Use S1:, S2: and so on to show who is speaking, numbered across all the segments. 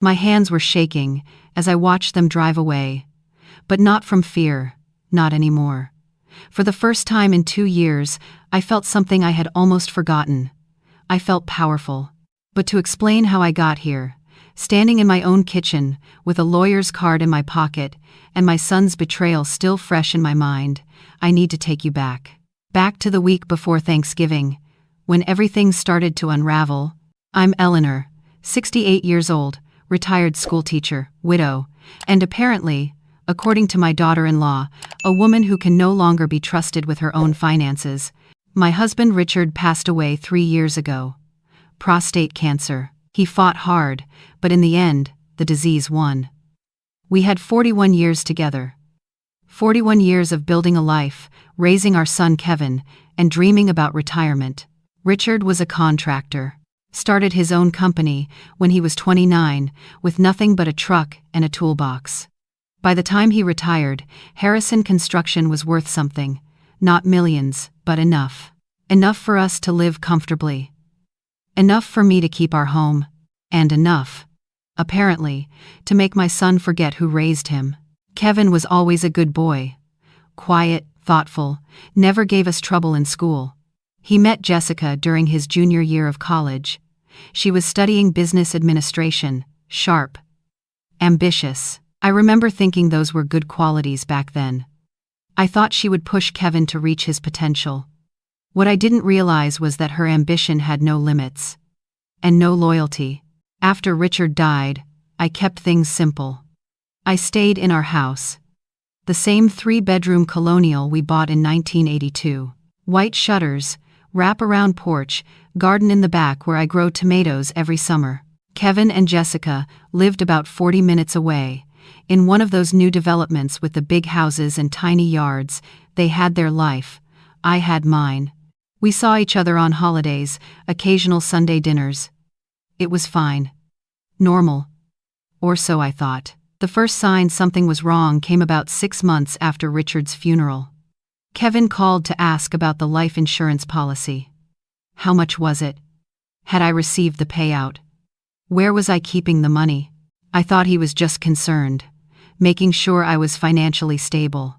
S1: My hands were shaking as I watched them drive away. But not from fear, not anymore. For the first time in 2 years, I felt something I had almost forgotten. I felt powerful. But to explain how I got here, standing in my own kitchen, with a lawyer's card in my pocket, and my son's betrayal still fresh in my mind, I need to take you back. Back to the week before Thanksgiving, when everything started to unravel. I'm Eleanor, 68 years old, retired schoolteacher, widow, and apparently, according to my daughter-in-law, a woman who can no longer be trusted with her own finances. My husband Richard passed away 3 years ago. Prostate cancer. He fought hard, but in the end, the disease won. We had 41 years together. 41 years of building a life, raising our son Kevin, and dreaming about retirement. Richard was a contractor. Started his own company when he was 29, with nothing but a truck and a toolbox. By the time he retired, Harrison Construction was worth something. Not millions, but enough. Enough for us to live comfortably. Enough for me to keep our home. And enough, apparently, to make my son forget who raised him. Kevin was always a good boy. Quiet, thoughtful, never gave us trouble in school. He met Jessica during his junior year of college. She was studying business administration, sharp, ambitious. I remember thinking those were good qualities back then. I thought she would push Kevin to reach his potential. What I didn't realize was that her ambition had no limits. And no loyalty. After Richard died, I kept things simple. I stayed in our house. The same 3-bedroom colonial we bought in 1982. White shutters, wrap-around porch, garden in the back where I grow tomatoes every summer. Kevin and Jessica lived about 40 minutes away. In one of those new developments with the big houses and tiny yards. They had their life. I had mine. We saw each other on holidays, occasional Sunday dinners. It was fine. Normal. Or so I thought. The first sign something was wrong came about 6 months after Richard's funeral. Kevin called to ask about the life insurance policy. How much was it? Had I received the payout? Where was I keeping the money? I thought he was just concerned, making sure I was financially stable.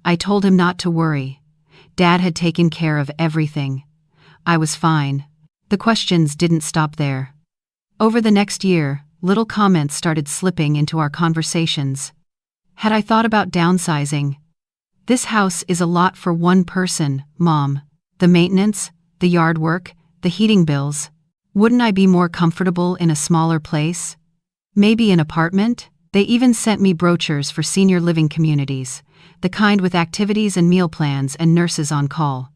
S1: I told him not to worry. Dad had taken care of everything. I was fine. The questions didn't stop there. Over the next year, little comments started slipping into our conversations. Had I thought about downsizing? This house is a lot for one person, Mom. The maintenance, the yard work, the heating bills. Wouldn't I be more comfortable in a smaller place? Maybe an apartment? They even sent me brochures for senior living communities, the kind with activities and meal plans and nurses on call.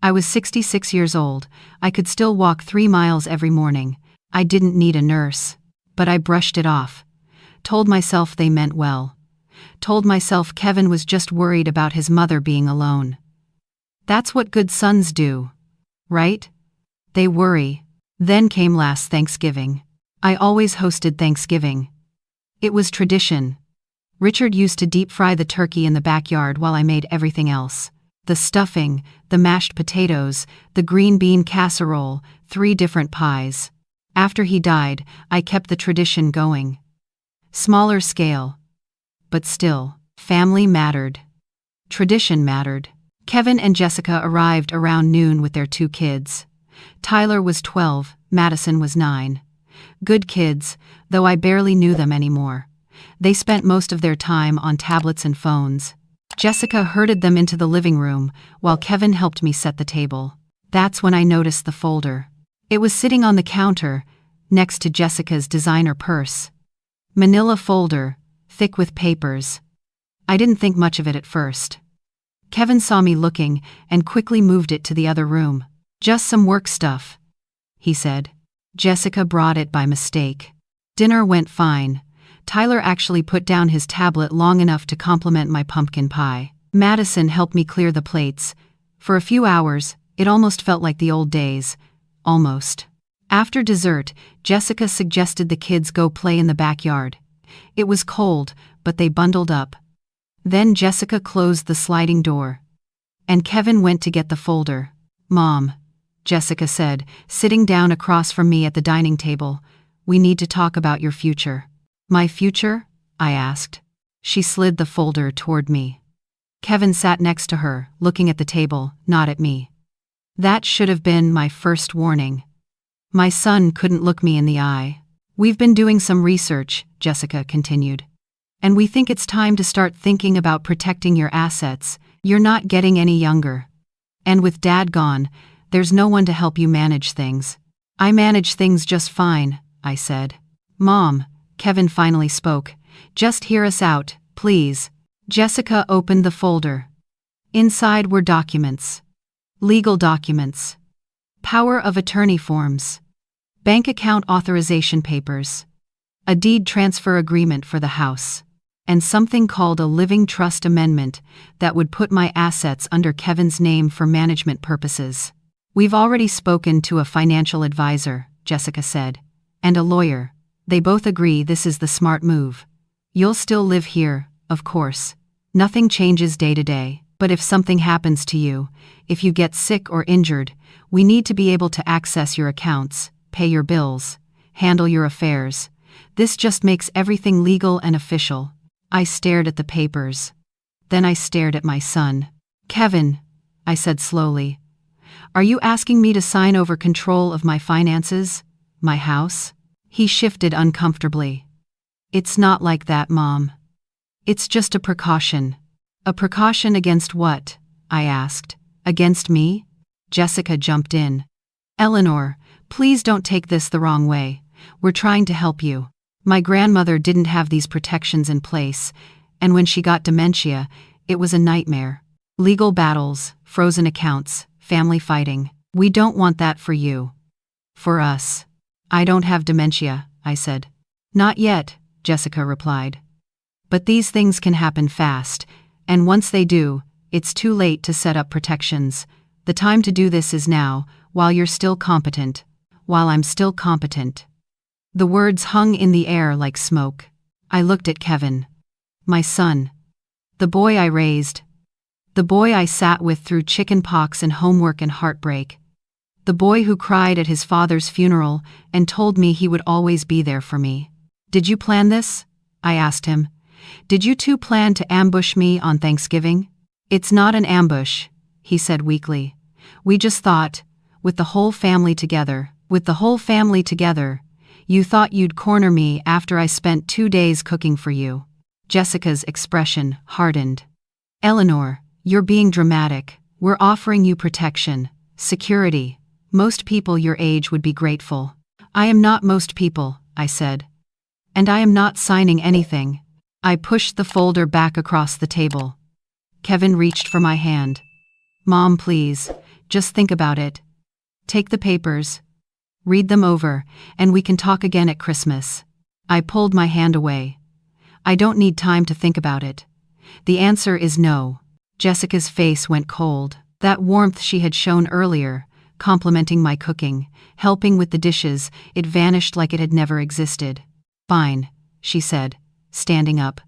S1: I was 66 years old. I could still walk 3 miles every morning. I didn't need a nurse. But I brushed it off. Told myself they meant well. Told myself Kevin was just worried about his mother being alone. That's what good sons do, right? They worry. Then came last Thanksgiving. I always hosted Thanksgiving. It was tradition. Richard used to deep fry the turkey in the backyard while I made everything else. The stuffing, the mashed potatoes, the green bean casserole, 3 different pies. After he died, I kept the tradition going. Smaller scale. But still, family mattered. Tradition mattered. Kevin and Jessica arrived around noon with their 2 kids. Tyler was 12, Madison was 9. Good kids, though I barely knew them anymore. They spent most of their time on tablets and phones. Jessica herded them into the living room, while Kevin helped me set the table. That's when I noticed the folder. It was sitting on the counter, next to Jessica's designer purse. Manila folder, thick with papers. I didn't think much of it at first. Kevin saw me looking and quickly moved it to the other room. Just some work stuff, he said. Jessica brought it by mistake. Dinner went fine. Tyler actually put down his tablet long enough to compliment my pumpkin pie. Madison helped me clear the plates. For a few hours, it almost felt like the old days. Almost. After dessert, Jessica suggested the kids go play in the backyard. It was cold, but they bundled up. Then Jessica closed the sliding door. And Kevin went to get the folder. Mom, Jessica said, sitting down across from me at the dining table, We need to talk about your future." "My future?" I asked. She slid the folder toward me. Kevin sat next to her, looking at the table, not at me. That should have been my first warning. My son couldn't look me in the eye. "We've been doing some research," Jessica continued. "And we think it's time to start thinking about protecting your assets. You're not getting any younger. And with Dad gone, there's no one to help you manage things." "I manage things just fine," I said. "Mom," Kevin finally spoke, "just hear us out, please." Jessica opened the folder. Inside were documents. Legal documents. Power of attorney forms. Bank account authorization papers. A deed transfer agreement for the house. And something called a living trust amendment that would put my assets under Kevin's name for management purposes. "We've already spoken to a financial advisor," Jessica said, "and a lawyer. They both agree this is the smart move. You'll still live here, of course. Nothing changes day to day, but if something happens to you, if you get sick or injured, we need to be able to access your accounts, pay your bills, handle your affairs. This just makes everything legal and official." I stared at the papers. Then I stared at my son. "Kevin," I said slowly, "are you asking me to sign over control of my finances? My house?" He shifted uncomfortably. "It's not like that, Mom. It's just a precaution." "A precaution against what?" I asked. "Against me?" Jessica jumped in. "Eleanor, please don't take this the wrong way. We're trying to help you. My grandmother didn't have these protections in place, and when she got dementia, it was a nightmare. Legal battles, frozen accounts, family fighting. We don't want that for you. For us." "I don't have dementia," I said. "Not yet," Jessica replied. "But these things can happen fast, and once they do, it's too late to set up protections. The time to do this is now, while you're still competent. While I'm still competent." The words hung in the air like smoke. I looked at Kevin. My son. The boy I raised. The boy I sat with through chicken pox and homework and heartbreak. The boy who cried at his father's funeral and told me he would always be there for me. "Did you plan this?" I asked him. "Did you two plan to ambush me on Thanksgiving?" "It's not an ambush," he said weakly. "We just thought, with the whole family together, you thought you'd corner me after I spent 2 days cooking for you." Jessica's expression hardened. "Eleanor, you're being dramatic. We're offering you protection, security. Most people your age would be grateful." "I am not most people," I said. "And I am not signing anything." I pushed the folder back across the table. Kevin reached for my hand. "Mom, please, just think about it. Take the papers. Read them over, and we can talk again at Christmas." I pulled my hand away. "I don't need time to think about it. The answer is no." Jessica's face went cold. That warmth she had shown earlier, complimenting my cooking, helping with the dishes, it vanished like it had never existed. "Fine," she said, standing up.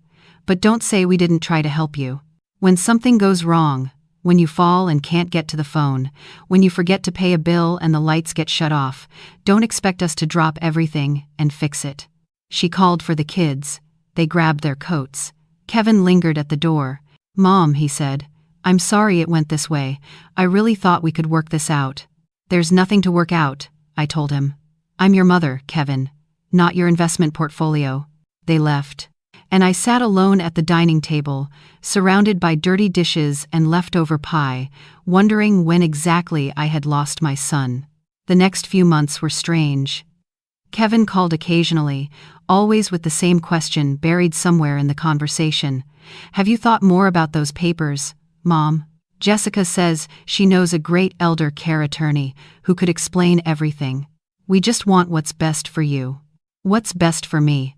S1: "But don't say we didn't try to help you. When something goes wrong, when you fall and can't get to the phone, when you forget to pay a bill and the lights get shut off, don't expect us to drop everything and fix it." She called for the kids. They grabbed their coats. Kevin lingered at the door. "Mom," he said, "I'm sorry it went this way. I really thought we could work this out." "There's nothing to work out," I told him. "I'm your mother, Kevin, not your investment portfolio." They left. And I sat alone at the dining table, surrounded by dirty dishes and leftover pie, wondering when exactly I had lost my son. The next few months were strange. Kevin called occasionally, always with the same question buried somewhere in the conversation. "Have you thought more about those papers, Mom? Jessica says she knows a great elder care attorney who could explain everything. We just want what's best for you." "What's best for me?"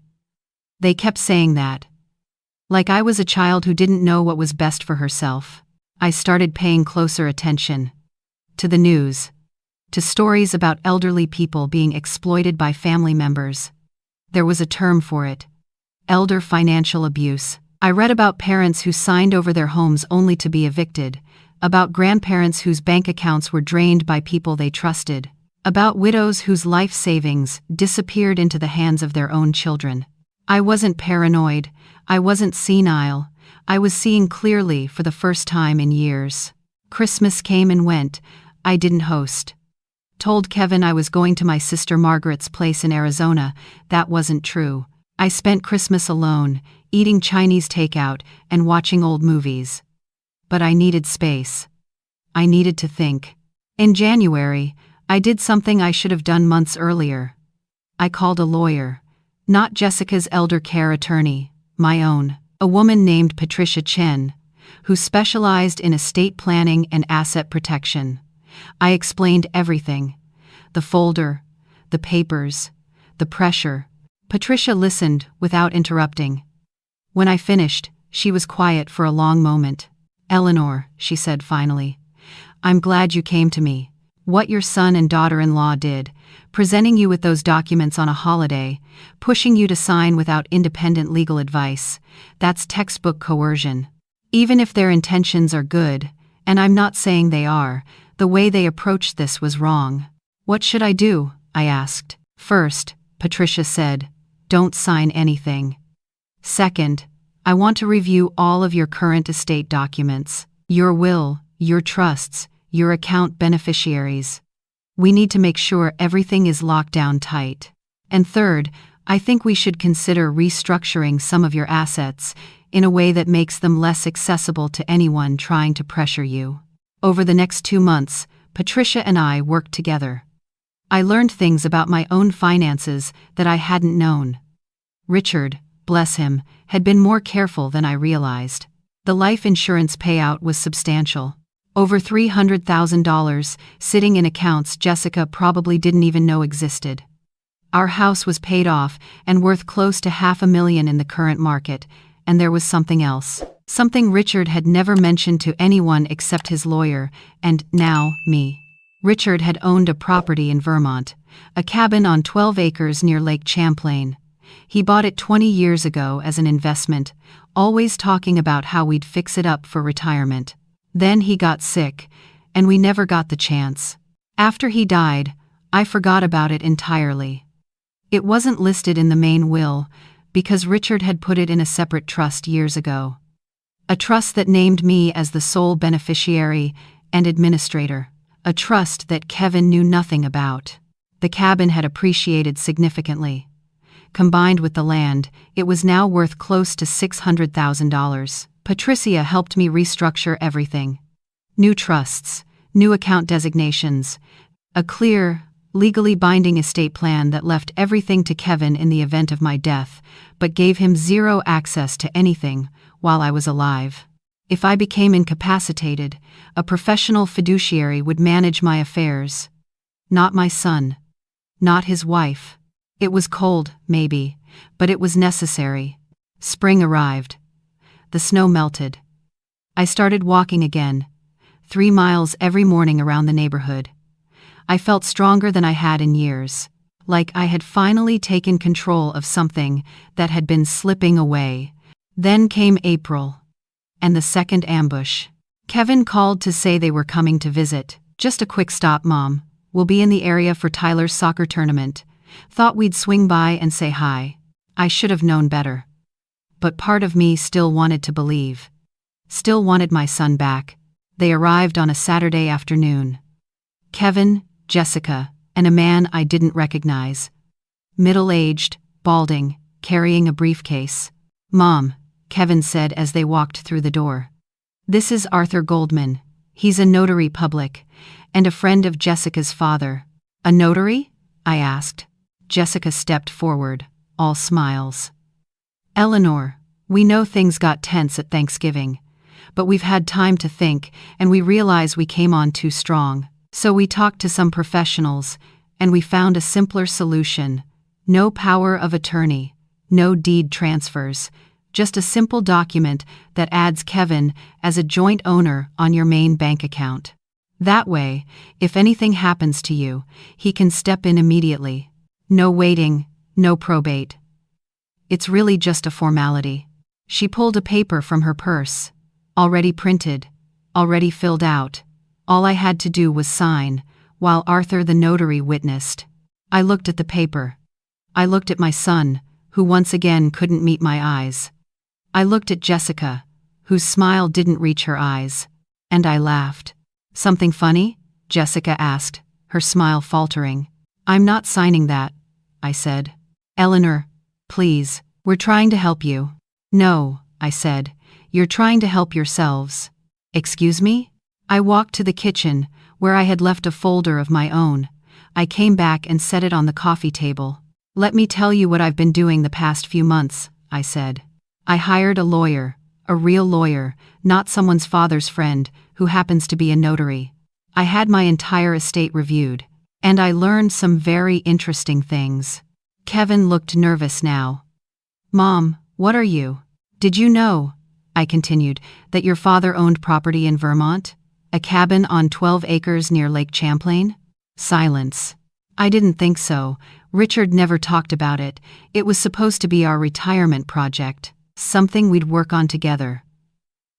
S1: They kept saying that. Like I was a child who didn't know what was best for herself. I started paying closer attention. To the news. To stories about elderly people being exploited by family members. There was a term for it. Elder financial abuse. I read about parents who signed over their homes only to be evicted, about grandparents whose bank accounts were drained by people they trusted, About widows whose life savings disappeared into the hands of their own children. I wasn't paranoid, I wasn't senile, I was seeing clearly for the first time in years. Christmas came and went, I didn't host. Told Kevin I was going to my sister Margaret's place in Arizona, that wasn't true. I spent Christmas alone, eating Chinese takeout and watching old movies. But I needed space. I needed to think. In January, I did something I should have done months earlier. I called a lawyer. Not Jessica's elder care attorney, my own. A woman named Patricia Chen, who specialized in estate planning and asset protection. I explained everything. The folder, the papers, the pressure. Patricia listened without interrupting. When I finished, she was quiet for a long moment. "Eleanor," she said finally, "I'm glad you came to me. What your son and daughter-in-law did, presenting you with those documents on a holiday, pushing you to sign without independent legal advice, that's textbook coercion. Even if their intentions are good, and I'm not saying they are, the way they approached this was wrong." "What should I do?" I asked. "First," Patricia said, "don't sign anything. Second, I want to review all of your current estate documents, your will, your trusts, your account beneficiaries. We need to make sure everything is locked down tight. And third, I think we should consider restructuring some of your assets in a way that makes them less accessible to anyone trying to pressure you." Over the next 2 months, Patricia and I worked together. I learned things about my own finances that I hadn't known. Richard, bless him, had been more careful than I realized. The life insurance payout was substantial. Over $300,000 sitting in accounts Jessica probably didn't even know existed. Our house was paid off and worth close to $500,000 in the current market, and there was something else. Something Richard had never mentioned to anyone except his lawyer, and now, me. Richard had owned a property in Vermont, a cabin on 12 acres near Lake Champlain. He bought it 20 years ago as an investment, always talking about how we'd fix it up for retirement. Then he got sick, and we never got the chance. After he died, I forgot about it entirely. It wasn't listed in the main will, because Richard had put it in a separate trust years ago. A trust that named me as the sole beneficiary and administrator. A trust that Kevin knew nothing about. The cabin had appreciated significantly. Combined with the land, it was now worth close to $600,000. Patricia helped me restructure everything. New trusts, new account designations, a clear, legally binding estate plan that left everything to Kevin in the event of my death, but gave him zero access to anything while I was alive. If I became incapacitated, a professional fiduciary would manage my affairs. Not my son. Not his wife. It was cold, maybe, but it was necessary. Spring arrived. The snow melted. I started walking again, 3 miles every morning around the neighborhood. I felt stronger than I had in years, like I had finally taken control of something that had been slipping away. Then came April. And the second ambush. Kevin called to say they were coming to visit. "Just a quick stop, Mom. We'll be in the area for Tyler's soccer tournament. Thought we'd swing by and say hi." I should have known better. But part of me still wanted to believe. Still wanted my son back. They arrived on a Saturday afternoon. Kevin, Jessica, and a man I didn't recognize. Middle-aged, balding, carrying a briefcase. "Mom," Kevin said as they walked through the door. "This is Arthur Goldman. He's a notary public, and a friend of Jessica's father." "A notary?" I asked. Jessica stepped forward, all smiles. "Eleanor, we know things got tense at Thanksgiving, but we've had time to think, and we realize we came on too strong. So we talked to some professionals, and we found a simpler solution. No power of attorney, no deed transfers, just a simple document that adds Kevin as a joint owner on your main bank account. That way, if anything happens to you, he can step in immediately. No waiting, no probate. It's really just a formality." She pulled a paper from her purse. Already printed, already filled out. All I had to do was sign, while Arthur the notary witnessed. I looked at the paper. I looked at my son, who once again couldn't meet my eyes. I looked at Jessica, whose smile didn't reach her eyes. And I laughed. "Something funny?" Jessica asked, her smile faltering. "I'm not signing that," I said. "Eleanor, please, we're trying to help you." "No," I said, "you're trying to help yourselves." "Excuse me?" I walked to the kitchen, where I had left a folder of my own. I came back and set it on the coffee table. "Let me tell you what I've been doing the past few months," I said. "I hired a lawyer, a real lawyer, not someone's father's friend, who happens to be a notary. I had my entire estate reviewed, and I learned some very interesting things." Kevin looked nervous now. "Mom, what are you? Did you know," I continued, "that your father owned property in Vermont? A cabin on 12 acres near Lake Champlain?" Silence. "I didn't think so. Richard never talked about it. It was supposed to be our retirement project, something we'd work on together.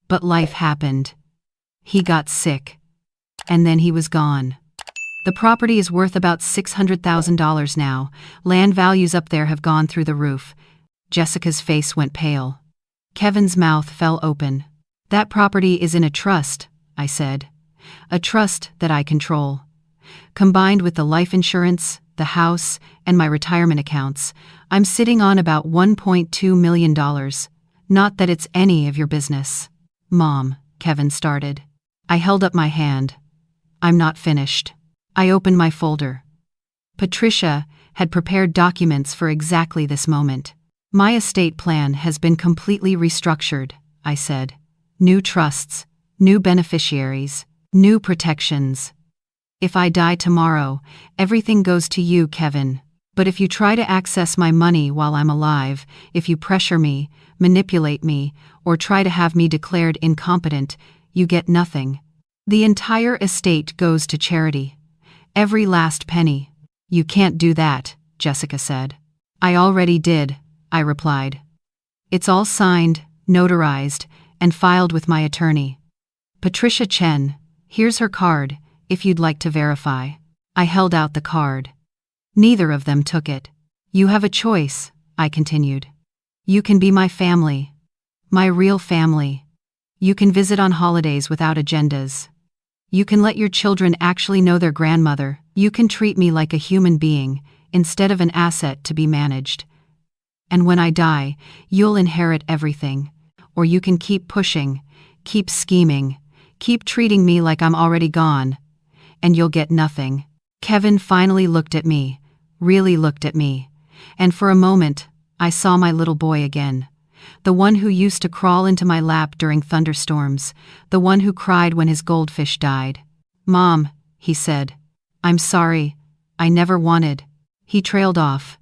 S1: But life happened. He got sick. And then he was gone. The property is worth about $600,000 now. Land values up there have gone through the roof." Jessica's face went pale. Kevin's mouth fell open. "That property is in a trust," I said. "A trust that I control. Combined with the life insurance, the house, and my retirement accounts, I'm sitting on about $1.2 million. Not that it's any of your business." "Mom," Kevin started. I held up my hand. "I'm not finished." I opened my folder. Patricia had prepared documents for exactly this moment. "My estate plan has been completely restructured," I said. "New trusts, new beneficiaries, new protections. If I die tomorrow, everything goes to you, Kevin. But if you try to access my money while I'm alive, if you pressure me, manipulate me, or try to have me declared incompetent, you get nothing. The entire estate goes to charity. Every last penny." "You can't do that," Jessica said. "I already did," I replied. "It's all signed, notarized, and filed with my attorney. Patricia Chen, here's her card, if you'd like to verify." I held out the card. Neither of them took it. "You have a choice," I continued. "You can be my family. My real family. You can visit on holidays without agendas. You can let your children actually know their grandmother. You can treat me like a human being, instead of an asset to be managed. And when I die, you'll inherit everything. Or you can keep pushing, keep scheming, keep treating me like I'm already gone, and you'll get nothing." Kevin finally looked at me, really looked at me, and for a moment, I saw my little boy again. The one who used to crawl into my lap during thunderstorms, the one who cried when his goldfish died. "Mom," he said, "I'm sorry. I never wanted." He trailed off.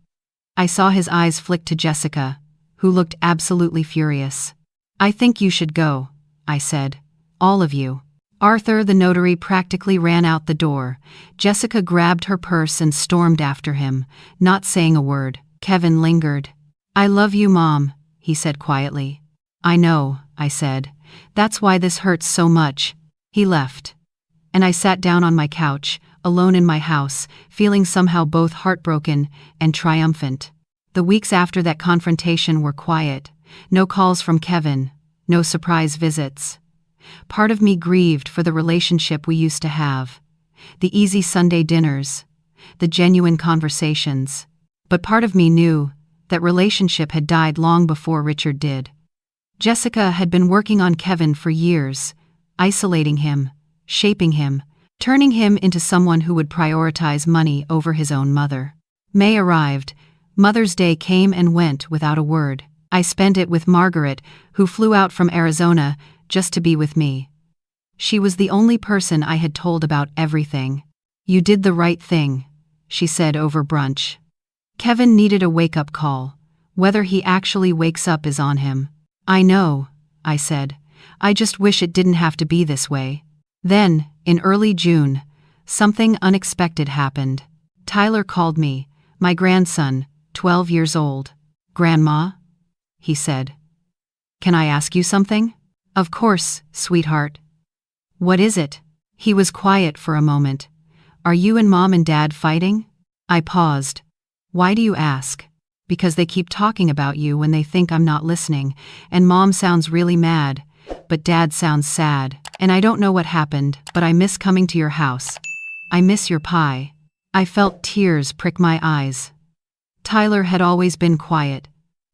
S1: I saw his eyes flick to Jessica, who looked absolutely furious. "I think you should go," I said. "All of you." Arthur the notary practically ran out the door. Jessica grabbed her purse and stormed after him, not saying a word. Kevin lingered. "I love you, Mom," he said quietly. "I know," I said. "That's why this hurts so much." He left. And I sat down on my couch, alone in my house, feeling somehow both heartbroken and triumphant. The weeks after that confrontation were quiet. No calls from Kevin, no surprise visits. Part of me grieved for the relationship we used to have. The easy Sunday dinners, the genuine conversations. But part of me knew that relationship had died long before Richard did. Jessica had been working on Kevin for years, isolating him, shaping him, turning him into someone who would prioritize money over his own mother. May arrived. Mother's Day came and went without a word. I spent it with Margaret, who flew out from Arizona just to be with me. She was the only person I had told about everything. "You did the right thing," she said over brunch. Kevin needed a wake-up call. Whether he actually wakes up is on him. "I know," I said. "I just wish it didn't have to be this way." Then, in early June, something unexpected happened. Tyler called me, my grandson, 12 years old. "Grandma?" he said. "Can I ask you something?" "Of course, sweetheart." "What is it?" He was quiet for a moment. "Are you and Mom and Dad fighting?" I paused. "Why do you ask?" "Because they keep talking about you when they think I'm not listening, and Mom sounds really mad, but Dad sounds sad. And I don't know what happened, but I miss coming to your house. I miss your pie." I felt tears prick my eyes. Tyler had always been quiet.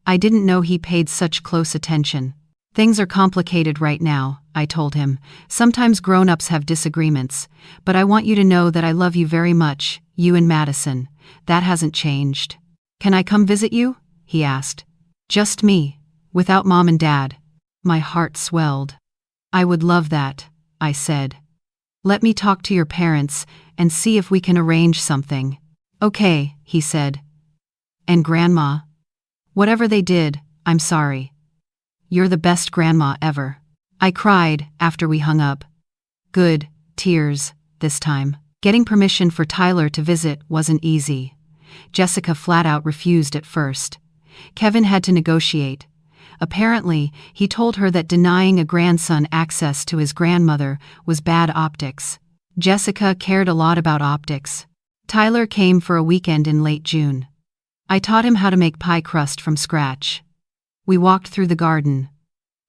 S1: I didn't know he paid such close attention. "Things are complicated right now," I told him. "Sometimes grown-ups have disagreements, but I want you to know that I love you very much, you and Madison. That hasn't changed." "Can I come visit you?" he asked. "Just me, without Mom and Dad." My heart swelled. "I would love that," I said. "Let me talk to your parents and see if we can arrange something." "Okay," he said. "And Grandma? Whatever they did, I'm sorry. You're the best grandma ever." I cried after we hung up. Good, tears, this time. Getting permission for Tyler to visit wasn't easy. Jessica flat out refused at first. Kevin had to negotiate. Apparently, he told her that denying a grandson access to his grandmother was bad optics. Jessica cared a lot about optics. Tyler came for a weekend in late June. I taught him how to make pie crust from scratch. We walked through the garden.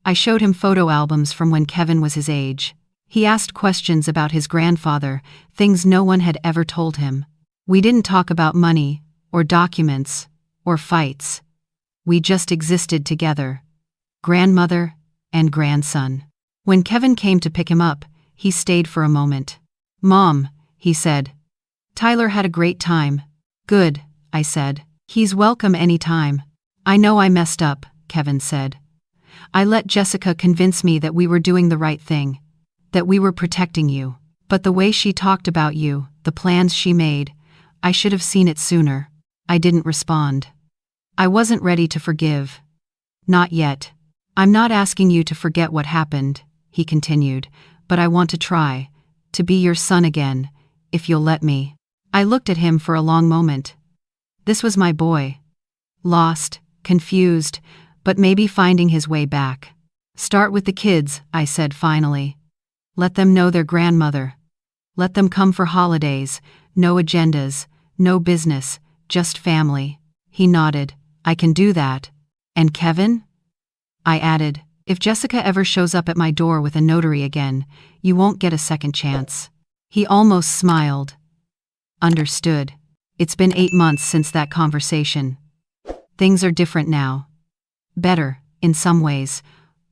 S1: I showed him photo albums from when Kevin was his age. He asked questions about his grandfather, things no one had ever told him. We didn't talk about money, or documents, or fights. We just existed together. Grandmother and grandson. When Kevin came to pick him up, he stayed for a moment. "Mom," he said. "Tyler had a great time." "Good," I said. "He's welcome any time." "I know I messed up," Kevin said. "I let Jessica convince me that we were doing the right thing, that we were protecting you. But the way she talked about you, the plans she made, I should have seen it sooner." I didn't respond. I wasn't ready to forgive. "Not yet. I'm not asking you to forget what happened," he continued, "but I want to try, to be your son again, if you'll let me." I looked at him for a long moment. This was my boy. Lost, confused, but maybe finding his way back. "Start with the kids," I said finally. "Let them know their grandmother. Let them come for holidays, no agendas, no business, just family." He nodded. "I can do that. And Kevin?" I added, "If Jessica ever shows up at my door with a notary again, you won't get a second chance." He almost smiled. "Understood." It's been 8 months since that conversation. Things are different now. Better, in some ways.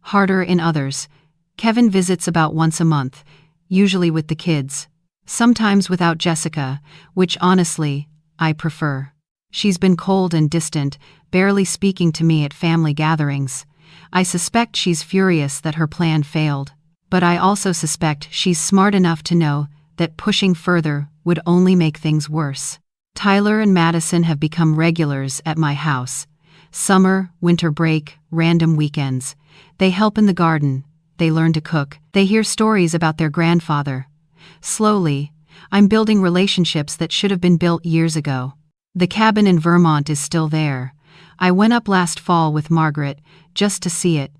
S1: Harder in others. Kevin visits about once a month, usually with the kids. Sometimes without Jessica, which honestly, I prefer. She's been cold and distant, barely speaking to me at family gatherings. I suspect she's furious that her plan failed. But I also suspect she's smart enough to know that pushing further would only make things worse. Tyler and Madison have become regulars at my house. Summer, winter break, random weekends. They help in the garden. They learn to cook. They hear stories about their grandfather. Slowly, I'm building relationships that should have been built years ago. The cabin in Vermont is still there. I went up last fall with Margaret, just to see it.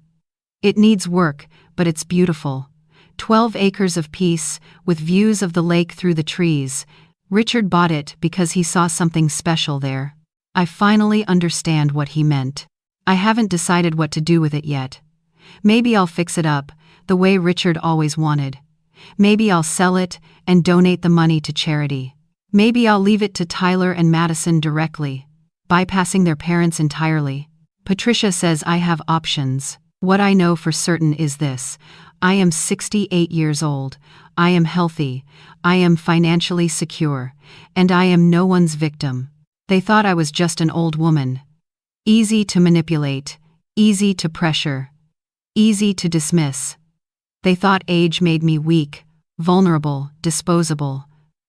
S1: It needs work, but it's beautiful. 12 acres of peace, with views of the lake through the trees. Richard bought it because he saw something special there. I finally understand what he meant. I haven't decided what to do with it yet. Maybe I'll fix it up, the way Richard always wanted. Maybe I'll sell it and donate the money to charity. Maybe I'll leave it to Tyler and Madison directly, bypassing their parents entirely. Patricia says I have options. What I know for certain is this: I am 68 years old, I am healthy, I am financially secure, and I am no one's victim. They thought I was just an old woman. Easy to manipulate, easy to pressure, easy to dismiss. They thought age made me weak, vulnerable, disposable.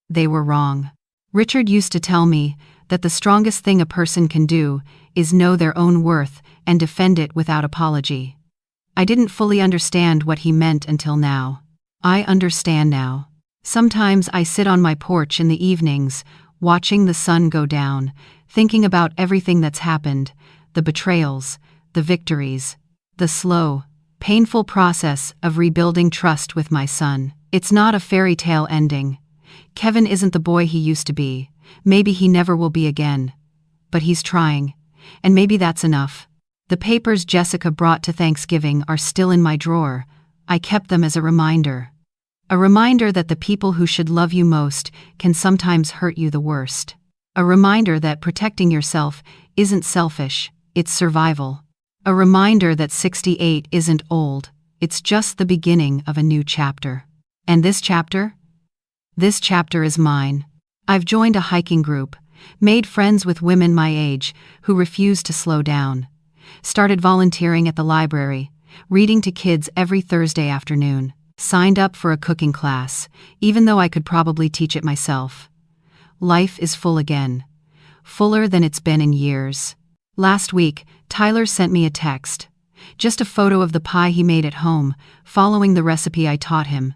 S1: They were wrong. Richard used to tell me that the strongest thing a person can do is know their own worth and defend it without apology. I didn't fully understand what he meant until now. I understand now. Sometimes I sit on my porch in the evenings, watching the sun go down, thinking about everything that's happened, the betrayals, the victories, the slow, painful process of rebuilding trust with my son. It's not a fairy tale ending. Kevin isn't the boy he used to be. Maybe he never will be again. But he's trying. And maybe that's enough. The papers Jessica brought to Thanksgiving are still in my drawer. I kept them as a reminder. A reminder that the people who should love you most can sometimes hurt you the worst. A reminder that protecting yourself isn't selfish, it's survival. A reminder that 68 isn't old, it's just the beginning of a new chapter. And this chapter? This chapter is mine. I've joined a hiking group, made friends with women my age who refuse to slow down, started volunteering at the library, reading to kids every Thursday afternoon, signed up for a cooking class, even though I could probably teach it myself. Life is full again. Fuller than it's been in years. Last week, Tyler sent me a text. Just a photo of the pie he made at home, following the recipe I taught him.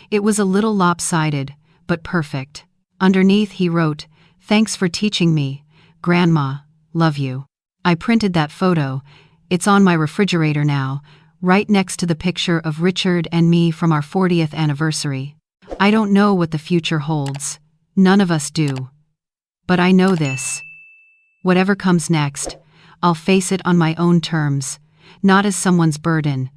S1: It was a little lopsided, but perfect. Underneath he wrote, "Thanks for teaching me, Grandma, love you." I printed that photo. It's on my refrigerator now, right next to the picture of Richard and me from our 40th anniversary. I don't know what the future holds. None of us do. But I know this. Whatever comes next, I'll face it on my own terms, not as someone's burden,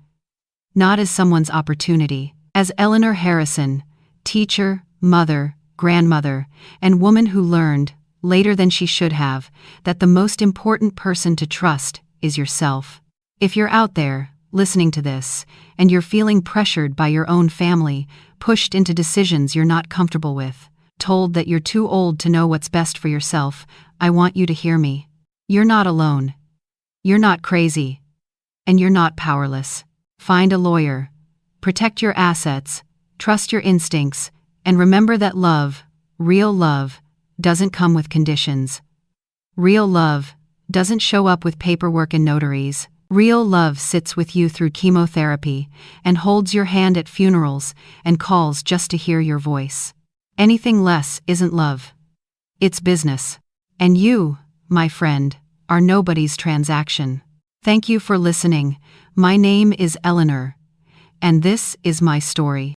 S1: not as someone's opportunity. As Eleanor Harrison, teacher, mother, grandmother, and woman who learned, later than she should have, that the most important person to trust is yourself. If you're out there, listening to this, and you're feeling pressured by your own family, pushed into decisions you're not comfortable with, told that you're too old to know what's best for yourself, I want you to hear me. You're not alone. You're not crazy. And you're not powerless. Find a lawyer. Protect your assets. Trust your instincts. And remember that love, real love, doesn't come with conditions. Real love doesn't show up with paperwork and notaries. Real love sits with you through chemotherapy and holds your hand at funerals and calls just to hear your voice. Anything less isn't love. It's business. And you, my friend, are nobody's transaction. Thank you for listening. My name is Eleanor, and this is my story.